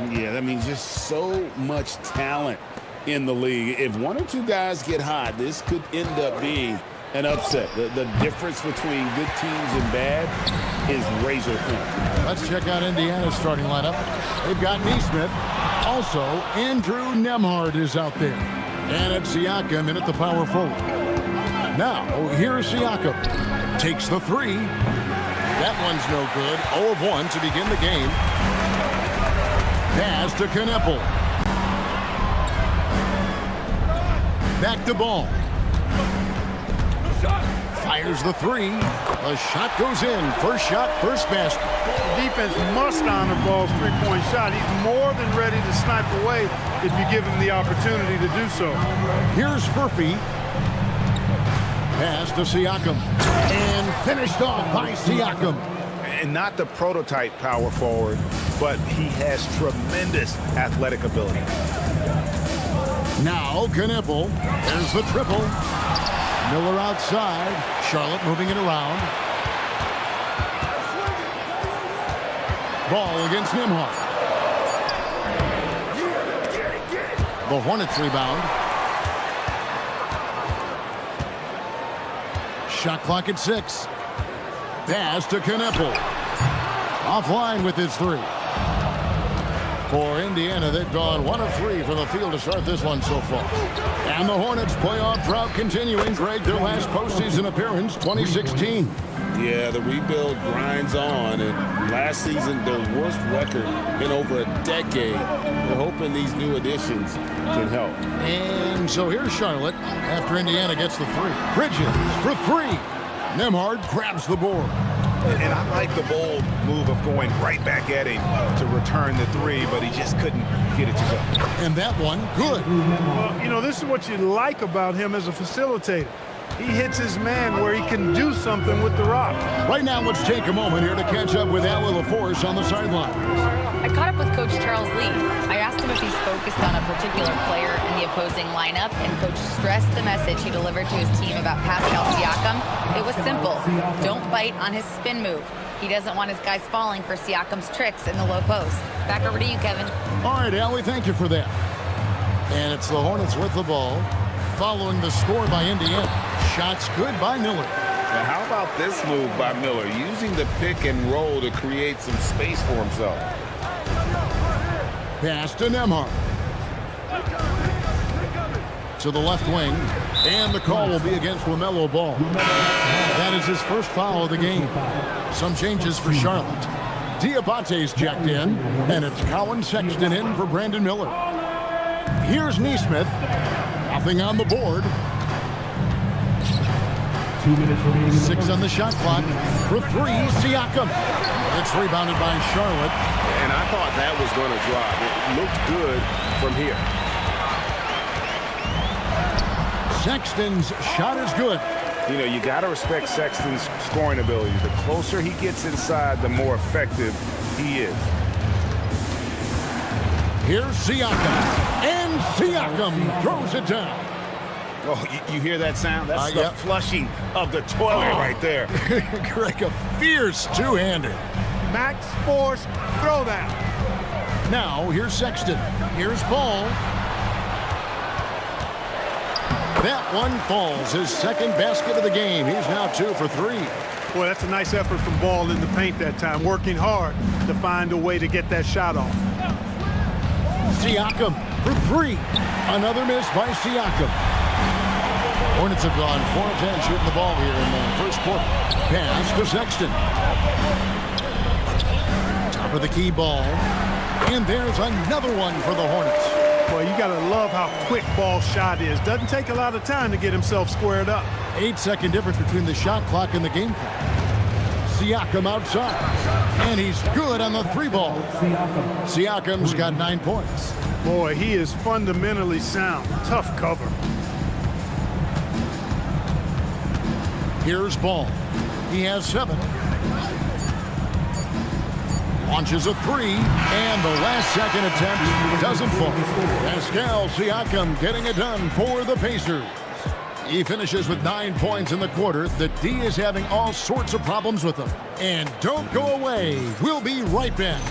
Yeah, that means just so much talent in the league. If one or two guys get hot, this could end up being an upset. The difference between good teams and bad is razor thin. Let's check out Indiana's starting lineup. They've got Neesmith. Also, Andrew Nemhard is out there. And it's Siakam in at the power forward. Now, here's Siakam. Takes the three. That one's no good. 0 of 1 to begin the game. Pass to Kneppel. Back to Ball. Fires the three. The shot goes in. First shot, first basket. The defense must honor Ball's three-point shot. He's more than ready to snipe away if you give him the opportunity to do so. Here's Murphy. Pass to Siakam. And finished off by Siakam. And not the prototype power forward, but he has tremendous athletic ability. Now Kneppel. There's the triple. Miller outside. Charlotte moving it around. Ball against Nemhard. The Hornets rebound. Shot clock at 6. Pass to Kneppel. Offline with his three. For Indiana, they've gone 1 of 3 from the field to start this one so far. And the Hornets playoff drought continuing. Greg, their last postseason appearance, 2016. Yeah, the rebuild grinds on, and last season, their worst record in over a decade. We're hoping these new additions can help. And so here's Charlotte after Indiana gets the three. Bridges for 3. Nemhard grabs the board. And I like the bold move of going right back at him to return the three, but he just couldn't get it to go. And that one, good. Well, you know, this is what you like about him as a facilitator. He hits his man where he can do something with the rock. Right now, let's take a moment here to catch up with Allie LaForce on the sideline. I caught up with Coach Charles Lee. I asked him if he's focused on a particular player in the opposing lineup, and Coach stressed the message he delivered to his team about Pascal Siakam. It was simple. Don't bite on his spin move. He doesn't want his guys falling for Siakam's tricks in the low post. Back over to you, Kevin. All right, Allie, thank you for that. And it's the Hornets with the ball, following the score by Indiana. Shots good by Miller. Now, how about this move by Miller, using the pick and roll to create some space for himself? Pass to Nemhard. To the left wing. And the call will be against LaMelo Ball. That is his first foul of the game. Some changes for Charlotte. Diabate's checked in. And it's Colin Sexton in for Brandon Miller. Here's Neesmith. Nothing on the board. 2 minutes remaining. 6 on the shot clock. For 3, Siakam. It's rebounded by Charlotte. And I thought that was going to drop. It looked good from here. Sexton's shot is good. You know, you got to respect Sexton's scoring ability. The closer he gets inside, the more effective he is. Here's Siakam. And Siakam throws it down. Oh, you hear that sound? That's the yep. flushing of the toilet right there. Greg, a fierce two-hander. Max Force throwdown. Now, here's Sexton. Here's Ball. That one falls. His second basket of the game. He's now 2 for 3. Boy, that's a nice effort from Ball in the paint that time, working hard to find a way to get that shot off. Siakam for 3. Another miss by Siakam. Hornets have gone 4 of 10 shooting the ball here in the first quarter. Pass to Sexton. Top of the key Ball. And there's another one for the Hornets. Boy, you got to love how quick Ball's shot is. Doesn't take a lot of time to get himself squared up. 8-second difference between the shot clock and the game clock. Siakam outside. And he's good on the 3-ball. Siakam's got 9 points. Boy, he is fundamentally sound. Tough cover. Here's Ball. He has 7. Launches a 3, and the last second attempt doesn't fall. Pascal Siakam getting it done for the Pacers. He finishes with 9 points in the quarter. The D is having all sorts of problems with him. And don't go away. We'll be right back.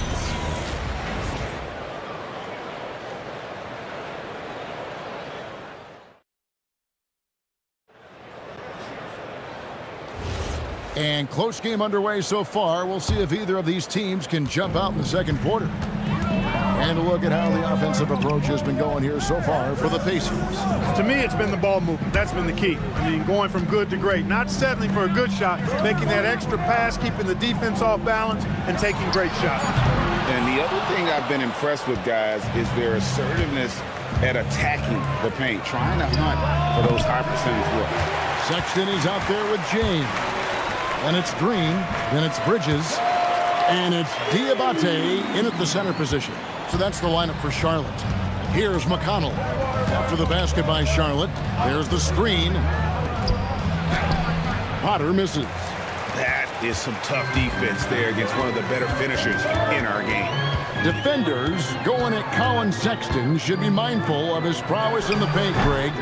And close game underway so far. We'll see if either of these teams can jump out in the second quarter. And a look at how the offensive approach has been going here so far for the Pacers. To me, it's been the ball movement. That's been the key. I mean, going from good to great. Not settling for a good shot, making that extra pass, keeping the defense off balance, and taking great shots. And the other thing I've been impressed with, guys, is their assertiveness at attacking the paint, trying to hunt for those high percentage looks. Sexton is out there with James. Then it's Green. Then it's Bridges. And it's Diabate in at the center position. So that's the lineup for Charlotte. Here's McConnell. After the basket by Charlotte, there's the screen. Potter misses. That is some tough defense there against one of the better finishers in our game. Defenders going at Colin Sexton should be mindful of his prowess in the paint, Greg.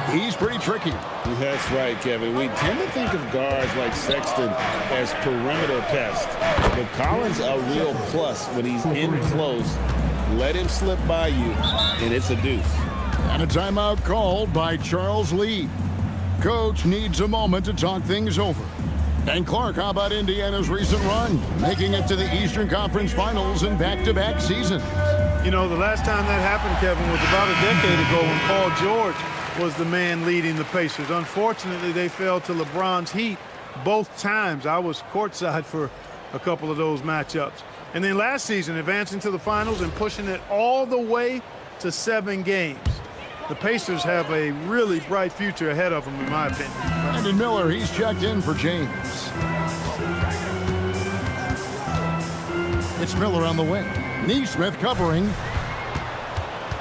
He's pretty tricky. That's right, Kevin. We tend to think of guards like Sexton as perimeter pests. But Collins a real plus when he's in close. Let him slip by you, and it's a deuce. And a timeout called by Charles Lee. Coach needs a moment to talk things over. And Clark, how about Indiana's recent run, making it to the Eastern Conference Finals in back-to-back seasons? You know, the last time that happened, Kevin, was about a decade ago when Paul George was the man leading the Pacers. Unfortunately, they fell to LeBron's Heat both times. I was courtside for a couple of those matchups. And then last season, advancing to the finals and pushing it all the way to 7 games. The Pacers have a really bright future ahead of them, in my opinion. Brandon Miller, he's checked in for James. It's Miller on the wing. Neesmith covering.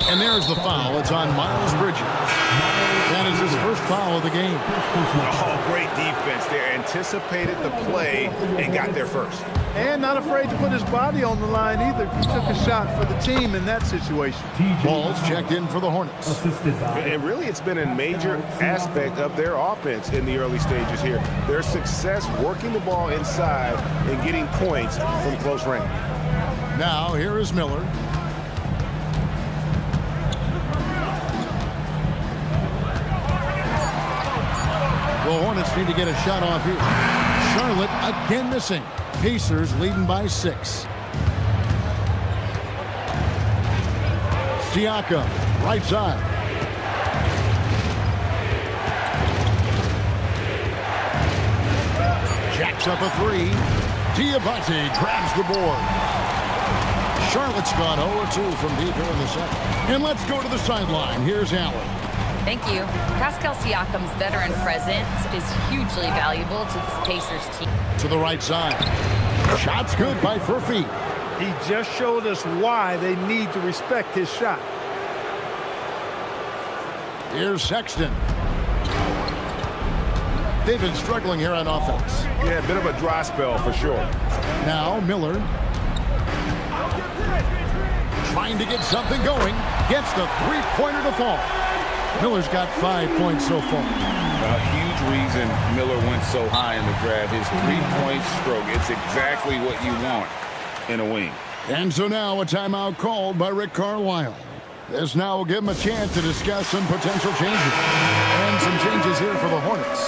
And there's the foul. It's on Miles Bridges. That is his first foul of the game. Oh, great defense there. Anticipated the play and got there first. And not afraid to put his body on the line either. He took a shot for the team in that situation. Ball's checked in for the Hornets. And really, it's been a major aspect of their offense in the early stages here. Their success working the ball inside and getting points from close range. Now, here is Miller. The Hornets need to get a shot off here. Charlotte again missing. Pacers leading by 6. Siakam, right side. Jacks up a 3. Diabate grabs the board. Charlotte's gone 0-2 from deep here in the second. And let's go to the sideline. Here's Allen. Thank you. Pascal Siakam's veteran presence is hugely valuable to this Pacers team. To the right side. Shot's good by Furphy. He just showed us why they need to respect his shot. Here's Sexton. They've been struggling here on offense. Yeah, a bit of a dry spell for sure. Now Miller. Trying to get something going. Gets the three-pointer to fall. Miller's got 5 points so far. A huge reason Miller went so high in the draft. His three-point stroke. It's exactly what you want in a wing. And so now a timeout called by Rick Carlisle. This now will give him a chance to discuss some potential changes. And some changes here for the Hornets.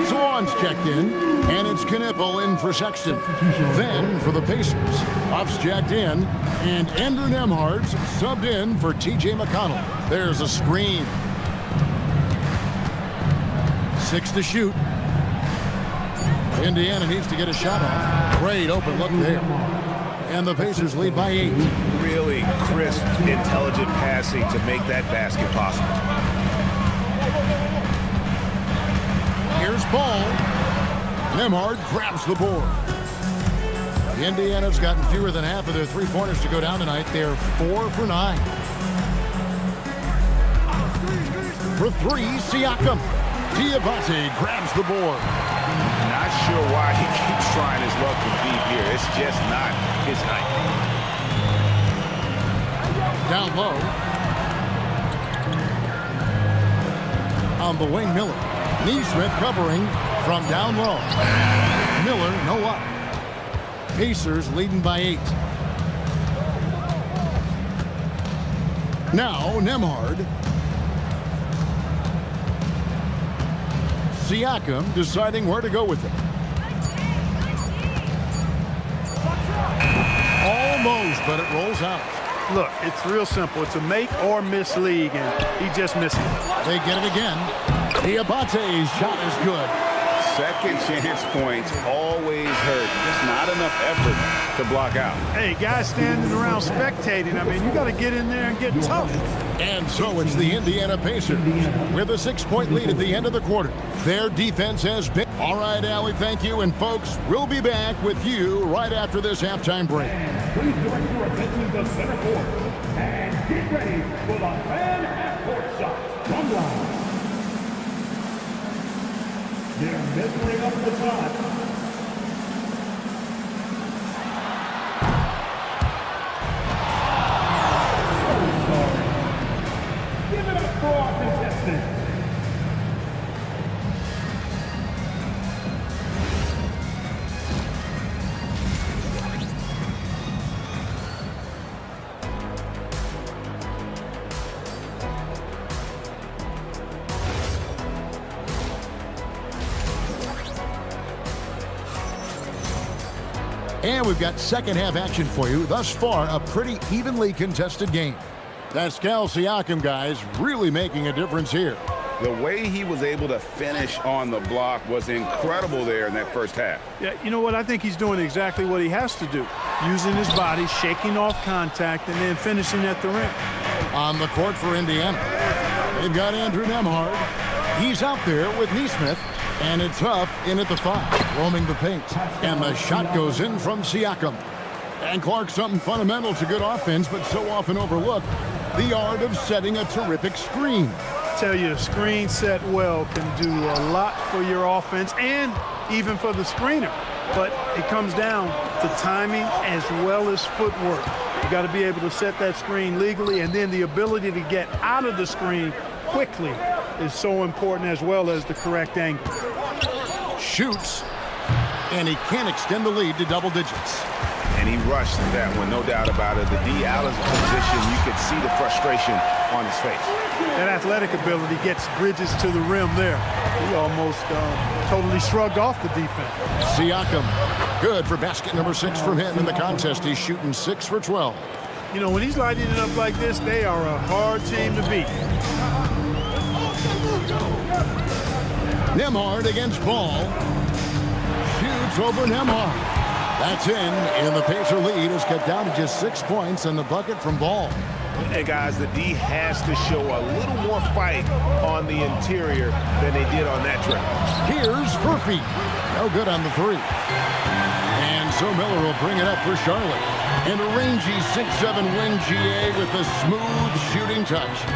Swan's checked in, and it's Knipple in for Sexton. Then for the Pacers, Huff's checked in, and Andrew Nembhard's subbed in for T.J. McConnell. There's a screen. 6 to shoot. Indiana needs to get a shot off. Great open look there. And the Pacers lead by 8. Really crisp, intelligent passing to make that basket possible. Here's Ball. Nembhard grabs the board. Indiana's gotten fewer than half of their three-pointers to go down tonight. They're 4 for 9. For 3, Siakam. Diabate grabs the board. Not sure why he keeps trying his luck from deep here. It's just not his night. Down low. On the wing, Miller. Neesmith covering from down low. Miller, no up. Pacers leading by 8. Now, Nembhard. Siakam deciding where to go with it. Almost, but it rolls out. Look, it's real simple. It's a make or miss league, and he just missed it. They get it again. Diabate's shot is good. Second chance points always hurt. Just not enough effort to block out. Hey, guys standing around spectating. I mean, you got to get in there and get tough. And so it's the Indiana Pacers with a 6-point lead at the end of the quarter. Their defense has been... All right, Allie, thank you. And folks, we'll be back with you right after this halftime break. Please direct your attention to center court and get ready for the fan half-court shot from line. They're measuring up the shot. So sorry. Give it up for our contestants. And we've got second half action for you. Thus far, a pretty evenly contested game. Pascal Siakam, guys, really making a difference here. The way he was able to finish on the block was incredible there in that first half. Yeah, you know what? I think he's doing exactly what he has to do. Using his body, shaking off contact, and then finishing at the rim. On the court for Indiana, they've got Andrew Nembhard. He's out there with Neesmith. And it's Huff in at the 5, roaming the paint. And the shot goes in from Siakam. And Clark, something fundamental to good offense, but so often overlooked, the art of setting a terrific screen. Tell you, a screen set well can do a lot for your offense and even for the screener. But it comes down to timing as well as footwork. You got to be able to set that screen legally, and then the ability to get out of the screen quickly is so important, as well as the correct angle. Shoots, and he can't extend the lead to double digits. And he rushed that one, no doubt about it. The D. Allen's position, you could see the frustration on his face. That athletic ability gets Bridges to the rim there. He almost totally shrugged off the defense. Siakam, good for basket number 6 from him in the contest. He's shooting 6 for 12. You know, when he's lighting it up like this, they are a hard team to beat. Nembhard against Ball. Shoots over Nembhard. That's in, and the Pacer lead is cut down to just 6 points and the bucket from Ball. And guys, the D has to show a little more fight on the interior than they did on that trip. Here's Furphy. No good on the 3. And so Miller will bring it up for Charlotte. And a rangy 6'7" wing GA with a smooth shooting touch.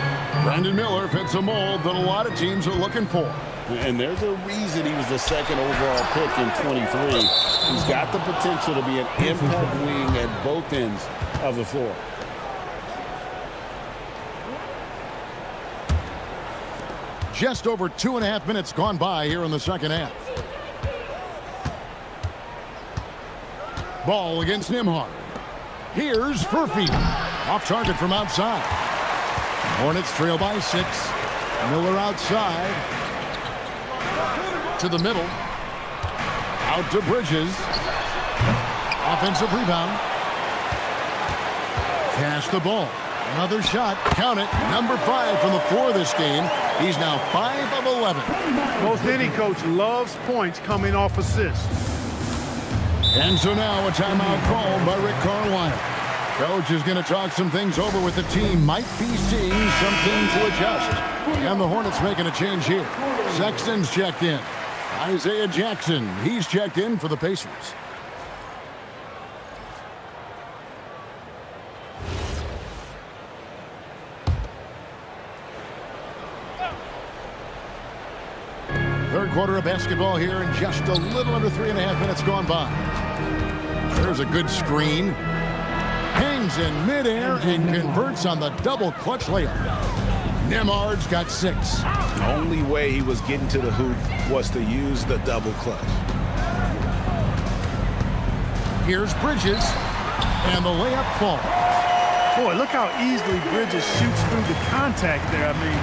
Brandon Miller fits a mold that a lot of teams are looking for. And there's a reason he was the second overall pick in 23. He's got the potential to be an impact wing at both ends of the floor. Just over 2.5 minutes gone by here in the second half. Ball against Nembhard. Here's Furphy. Off target from outside. Hornets trail by 6. Miller outside. To the middle. Out to Bridges. Offensive rebound. Pass the ball. Another shot. Count it. Number 5 from the floor this game. He's now 5 of 11. Most any coach loves points coming off assists. And so now a timeout called by Rick Carlisle. Coach is going to talk some things over with the team. Might be seeing something to adjust. And the Hornets making a change here. Sexton's checked in. Isaiah Jackson, he's checked in for the Pacers. Third quarter of basketball here, and just a little under 3.5 minutes gone by. There's a good screen. Hangs in midair and converts on the double clutch layup. Nembhard's got 6. The only way he was getting to the hoop was to use the double clutch. Here's Bridges, and the layup falls. Boy, look how easily Bridges shoots through the contact there. I mean,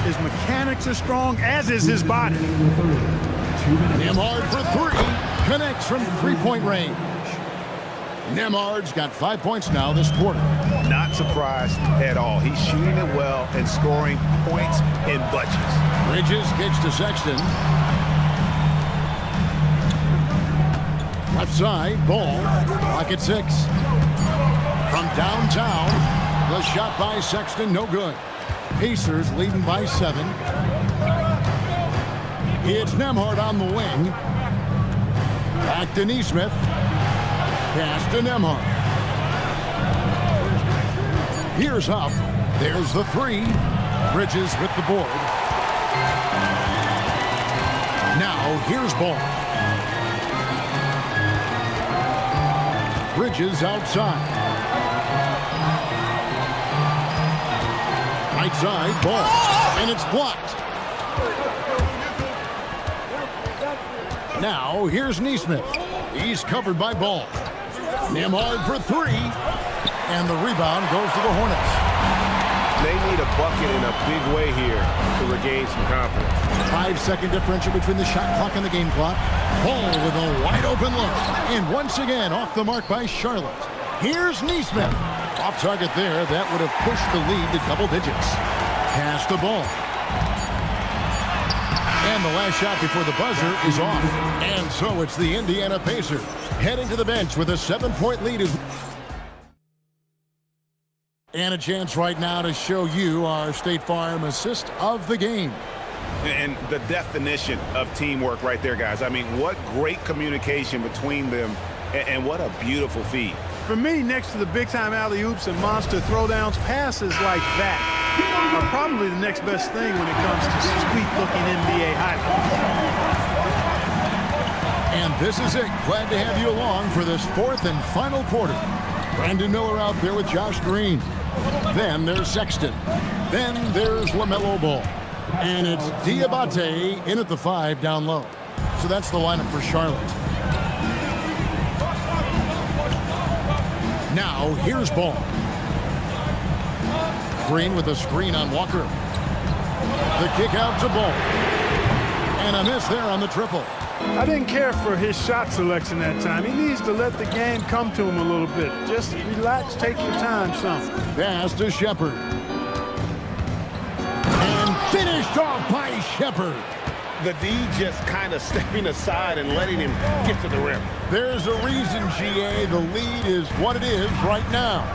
his mechanics are strong, as is his body. Nembhard for 3. Connects from 3-point range. Nemhard's got 5 points now this quarter. Not surprised at all. He's shooting it well and scoring points in bunches. Bridges kicks to Sexton. Left side, ball. Clock at 6. From downtown, the shot by Sexton, no good. Pacers leading by 7. It's Nemhard on the wing. Back to Neesmith. Pass to Nemhard. Here's up. There's the 3. Bridges with the board. Now here's ball. Bridges outside. Right side, ball. And it's blocked. Now here's Neesmith. He's covered by Ball. Nemhard for 3. And the rebound goes to the Hornets. They need a bucket in a big way here to regain some confidence. 5-second differential between the shot clock and the game clock. Ball with a wide open look. And once again off the mark by Charlotte. Here's Neesmith. Off target there. That would have pushed the lead to double digits. Pass the ball. And the last shot before the buzzer is off. And so it's the Indiana Pacers heading to the bench with a 7-point lead. And a chance right now to show you our State Farm assist of the game. And the definition of teamwork right there, guys. I mean, what great communication between them, and what a beautiful feed. For me, next to the big-time alley-oops and monster throwdowns, passes like that are probably the next best thing when it comes to sweet-looking NBA highlights. And this is it. Glad to have you along for this 4th and final quarter. Brandon Miller out there with Josh Green. Then there's Sexton. Then there's LaMelo Ball. And it's Diabate in at the 5 down low. So that's the lineup for Charlotte. Now here's Ball. Green with a screen on Walker. The kick out to Ball. And a miss there on the triple. I didn't care for his shot selection that time. He needs to let the game come to him a little bit. Just relax, take your time some. Pass to Shepard. And finished off by Shepard. The D just kind of stepping aside and letting him get to the rim. There's a reason, GA, the lead is what it is right now.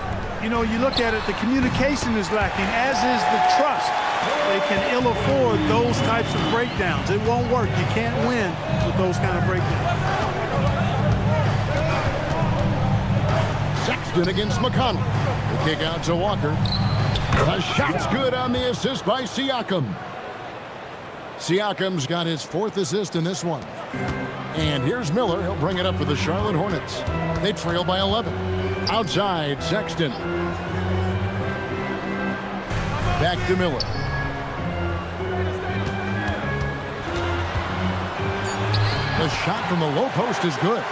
You know, you look at it, the communication is lacking, as is the trust. They can ill afford those types of breakdowns. It won't work. You can't win with those kind of breakdowns. Sexton against McConnell. The kick out to Walker. The shot's good on the assist by Siakam. Siakam's got his 4th assist in this one. And here's Miller. He'll bring it up for the Charlotte Hornets. They trail by 11. Outside, Sexton. Back to Miller. The shot from the low post is good.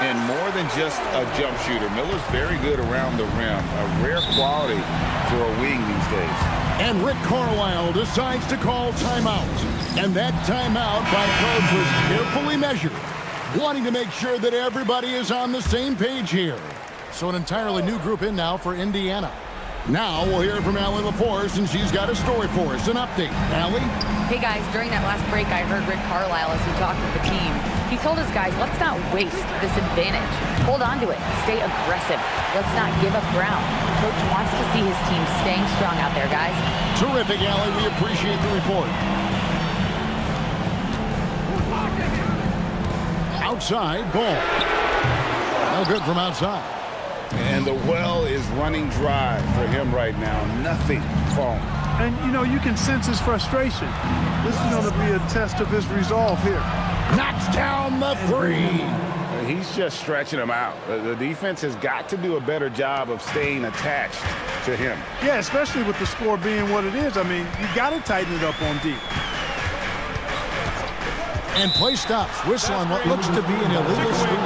And more than just a jump shooter, Miller's very good around the rim. A rare quality for a wing these days. And Rick Carlisle decides to call timeout. And that timeout by coach was carefully measured, wanting to make sure that everybody is on the same page here. So an entirely new group in now for Indiana. Now we'll hear from Allie LaForce, and she's got a story for us, an update. Allie? Hey guys, during that last break, I heard Rick Carlisle as he talked with the team. He told his guys, let's not waste this advantage. Hold on to it. Stay aggressive. Let's not give up ground. Coach wants to see his team staying strong out there, guys. Terrific, Allie. We appreciate the report. Outside, ball. No good from outside. And the well is running dry for him right now. Nothing falling. And, you know, you can sense his frustration. This is going to be a test of his resolve here. Knocks down the 3. He's just stretching him out. The defense has got to do a better job of staying attached to him. Yeah, especially with the score being what it is. I mean, you got to tighten it up on D. And play stops. Whistle on what looks to be an illegal screen.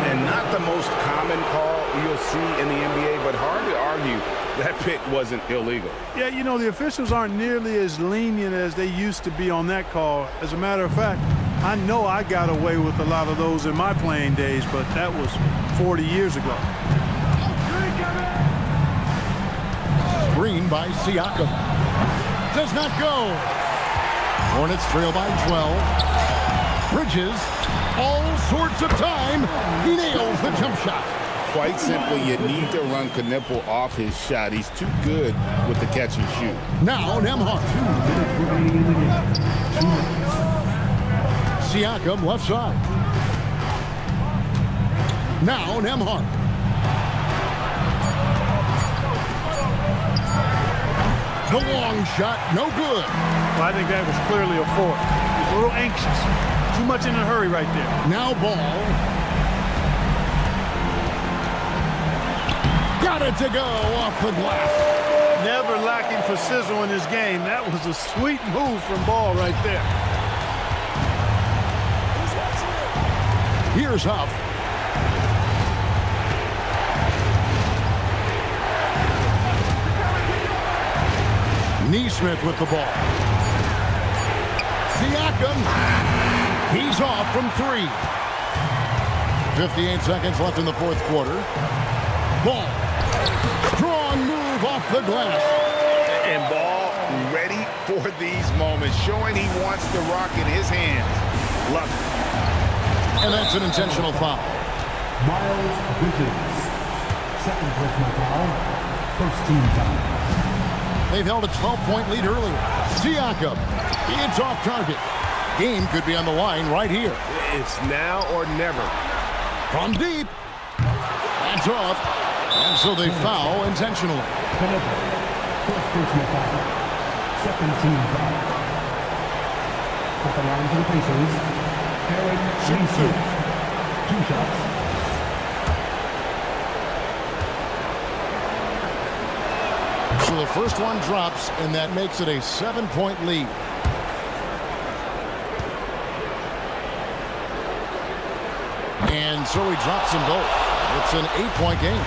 And not the most common call you'll see in the NBA, but hard to argue that pick wasn't illegal. Yeah, you know, the officials aren't nearly as lenient as they used to be on that call. As a matter of fact, I know I got away with a lot of those in my playing days, but that was 40 years ago. Screen by Siakam. Does not go. Hornets trail by 12. Bridges, all sorts of time. He nails the jump shot. Quite simply, you need to run Knipple off his shot. He's too good with the catch and shoot. Now Nembhard. Siakam left side. Now Nembhard. The long shot, no good. Well, I think that was clearly a fourth. He's a little anxious. Too much in a hurry right there. Now Ball. Got it to go off the glass. Never lacking for sizzle in his game. That was a sweet move from Ball right there. Here's Huff. Neesmith with the ball. Siakam. He's off from 3. 58 seconds left in the fourth quarter. Ball. Strong move off the glass. And Ball ready for these moments, showing he wants the rock in his hands. Love it. And that's an intentional foul. Miles Bridges. Second personal foul. First team foul. They've held a 12-point lead earlier. Siakam. It's off target. Game could be on the line right here. It's now or never. From deep. That's off. And so they foul intentionally. First personal foul. Second team foul. At the line for the Pacers, Eric Neesmith. 2 shots. So the first one drops, and that makes it a 7-point lead. And so he drops them both. It's an 8-point game.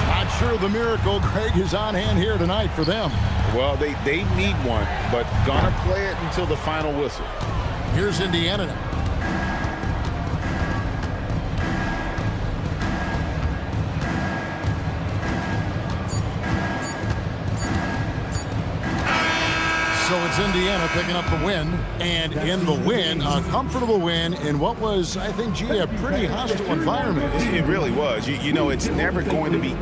Not sure the miracle, Greg, is on hand here tonight for them. Well, they need one, but gonna play it until the final whistle. Here's Indiana now. So it's Indiana picking up the win, and in the win, a comfortable win in what was, I think, G, a pretty hostile environment. It really was. You know, it's never going to be